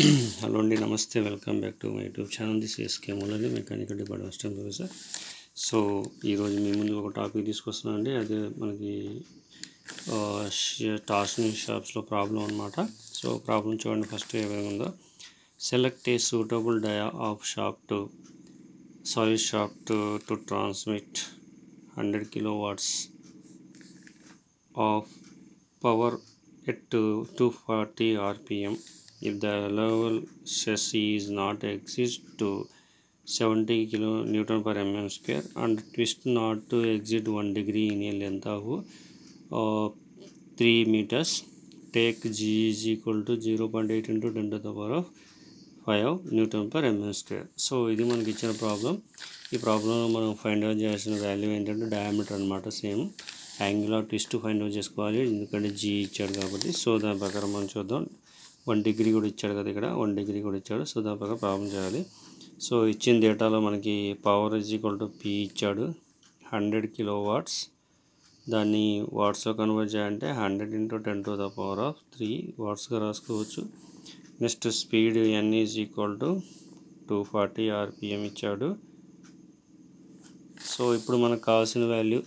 Hello అండి, నమస్తే. Welcome back to my YouTube channel. This is K Mulani mechanical department assistant professor. So ఈరోజు మీ ముందు ఒక టాపిక్ తీసుకొస్తున్నాను అండి. అదే మనకి టార్షనింగ్ షాప్స్లో ప్రాబ్లం అనమాట. సో ప్రాబ్లం చూడండి. ఫస్ట్ ఏ విధంగా ఉందో, select a suitable dia of shaft solid shaft to transmit 100 kilowatts of power at 240 rpm if the level stress is not exceed to 70 kN per mm square and twist not to exceed 1 degree in a length of 3 meters. Take G is equal to 0.8 into 10 to the power of 5 Newton per mm square. So ఇది మనకి ఇచ్చిన problem. ఈ ప్రాబ్లంలో మనం find out చేయాల్సిన value ఏంటంటే diameter అనమాట. Same angle of twist find out చేసుకోవాలి, ఎందుకంటే జీ ఇచ్చాడు కాబట్టి. సో దాని ప్రకారం మనం చూద్దాం. 1 degree కూడా ఇచ్చాడు కదా, ఇక్కడ 1 degree కూడా ఇచ్చాడు. సో దాని ప్రకారం ప్రాబ్లం చేయాలి. సో ఇచ్చిన డేటాలో మనకి power is equal to P ఇచ్చాడు 100 kilowatts. దాన్ని వాట్స్లో కన్వర్ట్ చేయాలంటే 100 into 10 to the power of 3 వాట్స్గా రాసుకోవచ్చు. Next speed N is equal to 240 rpm ఇచ్చాడు. సో ఇప్పుడు మనకు కావాల్సిన వాల్యూ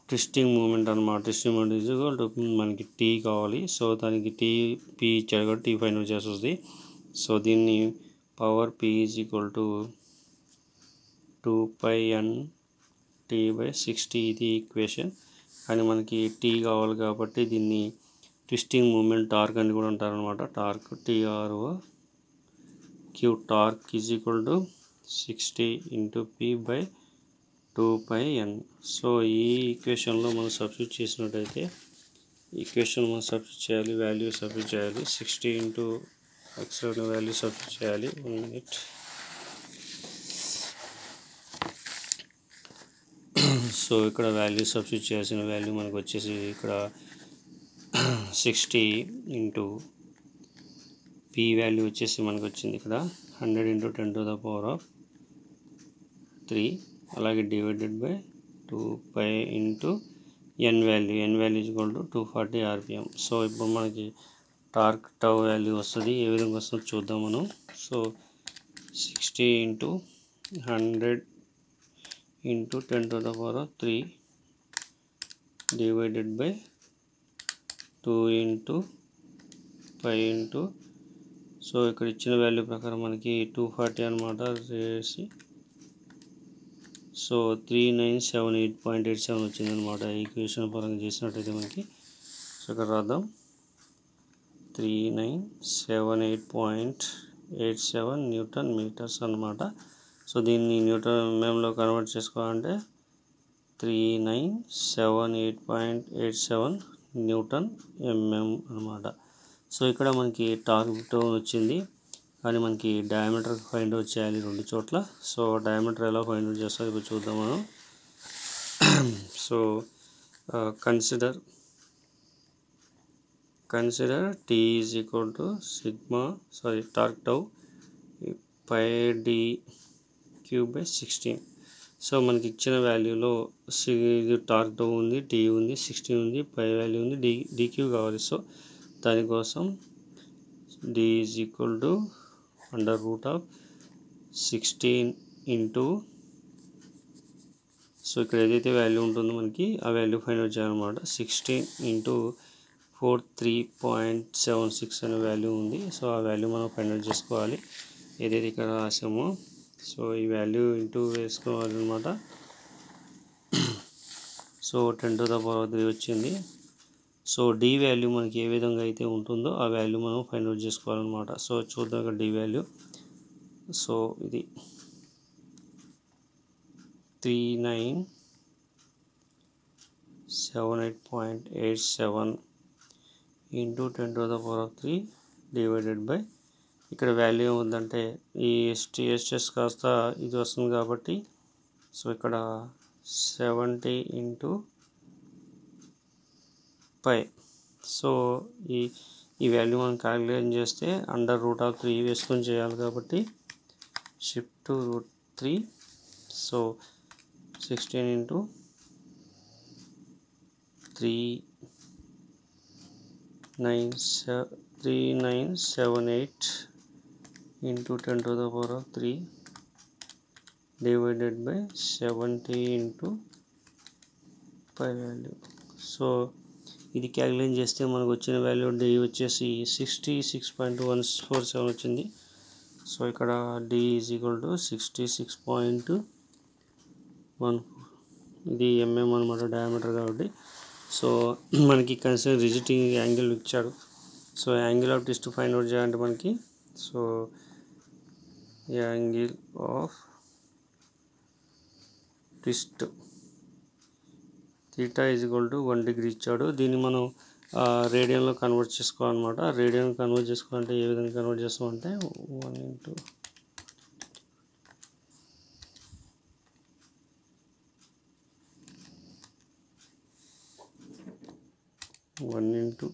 ట్విస్టింగ్ మూమెంట్ అనమాట. Twisting moment is equal to మనకి టీ కావాలి. సో దానికి టీ పీ ఇచ్చాడు కాబట్టి టీ ఫైండ్ అవుట్ చేసి వస్తుంది. సో దీన్ని power P is equal to 2πnt/60 ఇది ఈక్వేషన్. కానీ మనకి టీ కావాలి కాబట్టి దీన్ని ట్విస్టింగ్ మూమెంట్ టార్క్ అని కూడా అంటారనమాట. Torque TRO Q torque is equal to 60 into p/2πn. So ఈ ఈక్వేషన్లో మనం సబ్స్టిట్యూట్ చేసినట్టయితే ఈక్వేషన్ మనం సబ్స్టిట్యూట్ చేయాలి, వాల్యూ సబ్స్టిట్యూట్ చేయాలి. 60 into x వాల్యూ సబ్స్టిట్యూట్ చేయాలి. 1 minute. సో ఇక్కడ వాల్యూ సబ్స్టిట్యూట్ చేయాల్సిన వాల్యూ మనకు వచ్చేసి ఇక్కడ 60 into p వాల్యూ వచ్చేసి మనకు వచ్చింది ఇక్కడ 100 into 10 to the power of 3, అలాగే divided by 2π into n value is equal to 240 rpm. So ఇప్పుడు మనకి టార్క్ టౌ వాల్యూ వస్తుంది. ఏ విధంగా వస్తుందో చూద్దాం మనం. So 60 into 100 into 10 to the power of 3 divided by 2 into π into, so ఇక్కడ ఇచ్చిన వాల్యూ ప్రకారం మనకి 240 అనమాట చేసి, సో 3978.87 వచ్చిందనమాట. ఈక్వేషన్ పరంగా చేసినట్టయితే మనకి. సో ఇక్కడ రాద్దాం 3978.87 న్యూటన్ మీటర్స్ అనమాట. సో దీన్ని న్యూటన్ ఎంఎంలో కన్వర్ట్ చేసుకోవాలంటే 3978.87 న్యూటన్ ఎంఎం అనమాట. సో ఇక్కడ మనకి టార్క్ టౌన్ వచ్చింది, కానీ మనకి డయామీటర్ ఫైండ్ అవుట్ చేయాలి రెండు చోట్ల. సో డయామీటర్ ఎలా ఫైండ్ అవుట్ చేస్తారో ఇప్పుడు చూద్దాం మనం. So consider T is equal to torque tau πd3/16. So మనకి ఇచ్చిన వాల్యూలో టార్క్ టౌ ఉంది, టీ ఉంది, 16 ఉంది, పై వాల్యూ ఉంది, డిక్యూ కావాలి. సో దానికోసం d is equal to √16 into, so ఇక్కడ ఏదైతే వాల్యూ ఉంటుందో మనకి ఆ వాల్యూ ఫైండ్ అవుట్ చేయాలన్నమాట. 16 into 43.76 అనే వాల్యూ ఉంది. సో ఆ వాల్యూ మనం ఫైండ్ అవుట్ చేసుకోవాలి, ఏదైతే ఇక్కడ రాసామో. సో ఈ వాల్యూ ఇంటూ వేసుకోవాలి అనమాట. సో 10 to the power 3 వచ్చింది. సో డి వాల్యూ మనకి ఏ విధంగా అయితే ఉంటుందో ఆ వాల్యూ మనం ఫైండ్ అవుట్ చేసుకోవాలన్నమాట. సో చూద్దాం ఇక్కడ డి వాల్యూ. సో ఇది 3978.87 into 10 to the power 3 divided by, ఇక్కడ వాల్యూ ఏముందంటే ఈ ఎస్ఎస్ కాస్త ఇది వస్తుంది కాబట్టి, సో ఇక్కడ 70 into π. సో ఈ వాల్యూ మనం క్యాలిక్యులేట్ చేస్తే √3 వేసుకొని చేయాలి కాబట్టి shift to √3. So 16 into 3 9 3978 into 10 to the power of 3 divided by 70 into pi value. So ఇది క్యాలిక్యులేట్ చేస్తే మనకు వచ్చిన వాల్యూ డి వచ్చేసి 66.147 వచ్చింది. సో ఇక్కడ డి ఈజ్ ఈక్వల్ టు 66.1, ఇది ఎంఎం అనమాట డయామీటర్ కాబట్టి. సో మనకి కన్సిడర్ రిజిటింగ్ యాంగిల్ ఇచ్చాడు. So angle of twist find out చేయాలంటే మనకి so angle of twist theta is equal to 1 degree ఇచ్చాడు. దీన్ని మనం రేడియన్లో కన్వర్ట్ చేసుకోవాలన్నమాట. రేడియన్ కన్వర్ట్ చేసుకోవాలంటే ఏ విధంగా కన్వర్ట్ చేస్తామంటే 1 into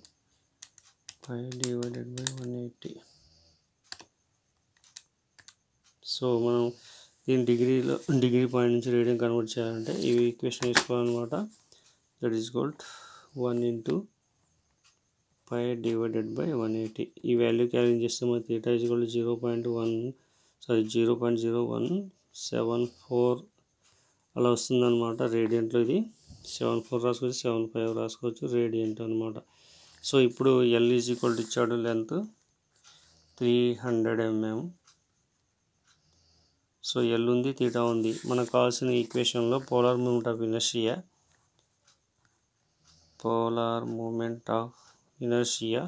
pi divided by 180. So మనం దీని డిగ్రీ పాయింట్ నుంచి రేడియన్ కన్వర్ట్ చేయాలంటే ఈ ఈక్వేషన్ తీసుకోవాలన్నమాట. That is equal 1 into pi divided by 180. ఈ వాల్యూ క్యాలిక్యులేట్ చేస్తే మన థీటా ఈజ్ ఈక్వల్ టు 0.0174 అలా వస్తుందన్నమాట. రేడియంట్లో ఇది 74 రాసుకోవచ్చు, 75 రాసుకోవచ్చు, రేడియంట్ అనమాట. సో ఇప్పుడు ఎల్ ఈజ్ ఈక్వల్ టు ఇచ్చాడు లెంత్ 300 mm. సో ఎల్ ఉంది, థీటా ఉంది. మనకు కావాల్సిన ఈక్వేషన్లో polar moment of inertia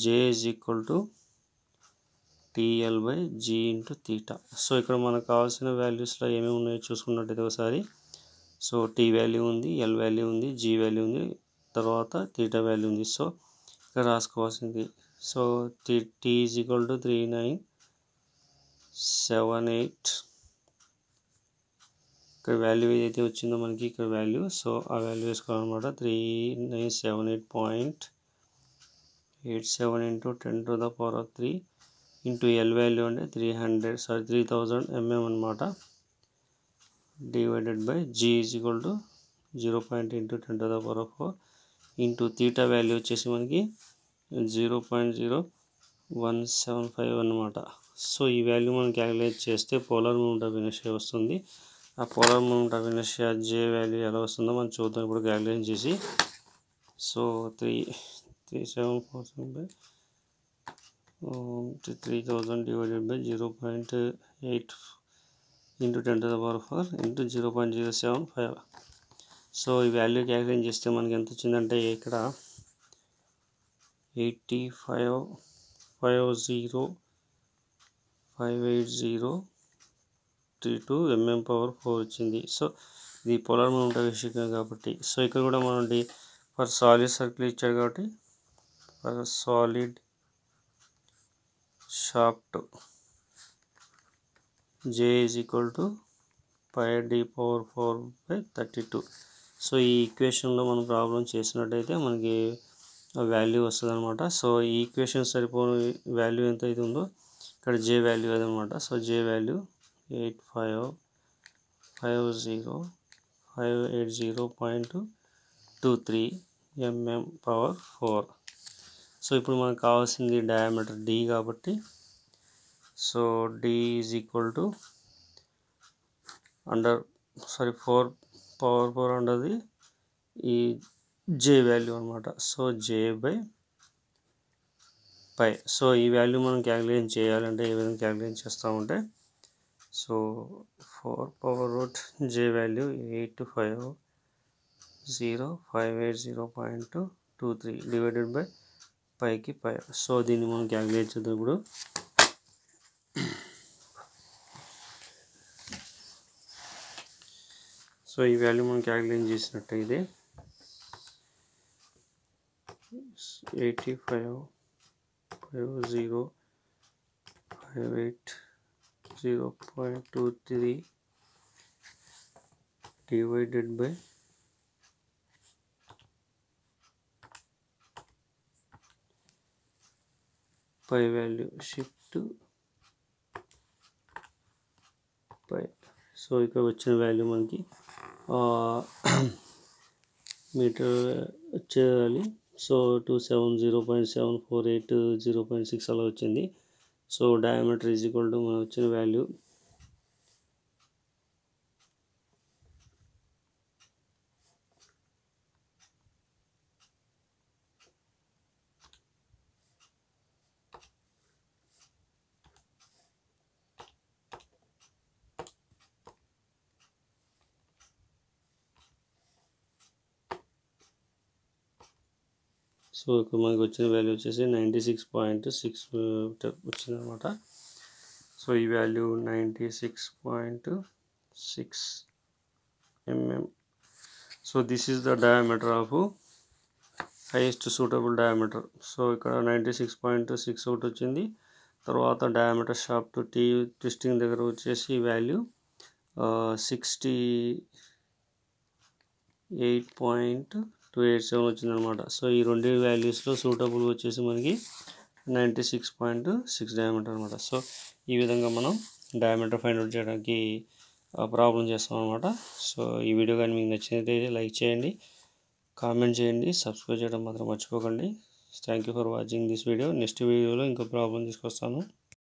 J is equal to TL by G into theta. So ఇక్కడ మనకు కావాల్సిన వాల్యూస్లో ఏమేమి ఉన్నాయో చూసుకున్నట్టయితే ఒకసారి. సో టీ వాల్యూ ఉంది, ఎల్ వాల్యూ ఉంది, జీ వాల్యూ ఉంది, తర్వాత థీటా వాల్యూ ఉంది. సో ఇక్కడ రాసుకోవాల్సింది. So T is equal to 3978. ఇక్కడ వాల్యూ ఏదైతే వచ్చిందో మనకి ఇక్కడ వాల్యూ, సో ఆ వాల్యూ వేసుకోవాలన్నమాట. 3978.87 into 10 to the power of 3 into L value అంటే 3000 mm అనమాట. Divided by G is equal to 0.10 into 10 to the power of 4 into theta value వచ్చేసి మనకి 0.0175 అనమాట. సో ఈ వాల్యూ మనం క్యాలిక్యులేట్ చేస్తే పోలార్ మూమెంట్ ఆఫ్ ఇనర్షియా వస్తుంది. ఆ polar moment of inertia J value ఎలా వస్తుందో మనం చూద్దాం ఇప్పుడు క్యాలిక్యులేట్ చేసి. So 3000 divided by 0.8 into 10 to the power 4 into 0.075. So ఈ వాల్యూ క్యాలిక్యులేట్ చేస్తే మనకి ఎంత వచ్చిందంటే ఇక్కడ 85,580,580.32 mm/4 వచ్చింది. సో ఇది పోలార్ మూమెంట్ ఆఫ్ ఇనర్షియా కాబట్టి. సో ఇక్కడ కూడా మనం ఫర్ సాలిడ్ సర్కిల్ ఇచ్చాడు కాబట్టి for solid shaft J is equal to pi d/4/32. So ఈ ఈక్వేషన్లో మనం ప్రాబ్లం చేసినట్టయితే మనకి వాల్యూ వస్తుంది అనమాట. సో ఈ ఈక్వేషన్ సరిపోని వాల్యూ ఎంత అయితే ఉందో ఇక్కడ జే వాల్యూ అదనమాట. So J value 85,580.23 mm/4. So ఇప్పుడు మనకు కావాల్సింది డయామీటర్ డి కాబట్టి. So D is equal to 4 under the ఈ జే వాల్యూ అనమాట. So J by pi. So ఈ వాల్యూ మనం క్యాలిక్యులేట్ చేయాలంటే ఏ విధంగా క్యాలిక్యులేట్ చేస్తామంటే so 4 J value 85,580.23 divided by పైకి పై. సో దీన్ని మనం క్యాలిక్యులేట్ చేద్దాం ఇప్పుడు. సో ఈ వాల్యూ మనం క్యాలిక్యులేట్ చేసినట్టయితే 85,580.23 divided by pi value shift pi. So ఇక్కడ వచ్చిన వాల్యూ మనకి మీటర్ వచ్చేయాలి సో 270.748 0.6 అలా వచ్చింది. So diameter is equal to మనకు వచ్చిన వాల్యూ సో ఇక్కడ మనకు వచ్చిన వాల్యూ వచ్చేసి 96.6 మీటర్ వచ్చిందనమాట. సో ఈ value 96.6 mm. So this is the diameter of highest suitable diameter. So ఇక్కడ 96.6 ఒకటి వచ్చింది. తర్వాత డయామీటర్ షాఫ్ట్ ట్విస్టింగ్ దగ్గర వచ్చేసి వాల్యూ 68.287 వచ్చిందనమాట. సో ఈ రెండు వాల్యూస్లో సూటబుల్ వచ్చేసి మనకి 96.6 డయామీటర్ అనమాట. సో ఈ విధంగా మనం డయామీటర్ ఫైండ్ అవుట్ చేయడానికి ప్రాబ్లం చేస్తాం అనమాట. సో ఈ వీడియో కానీ మీకు నచ్చినట్లయితే లైక్ చేయండి, కామెంట్ చేయండి, సబ్స్క్రైబ్ చేయడం మాత్రం మర్చిపోకండి. Thank you for watching this video. Next వీడియోలో ఇంకో ప్రాబ్లం తీసుకొస్తాను.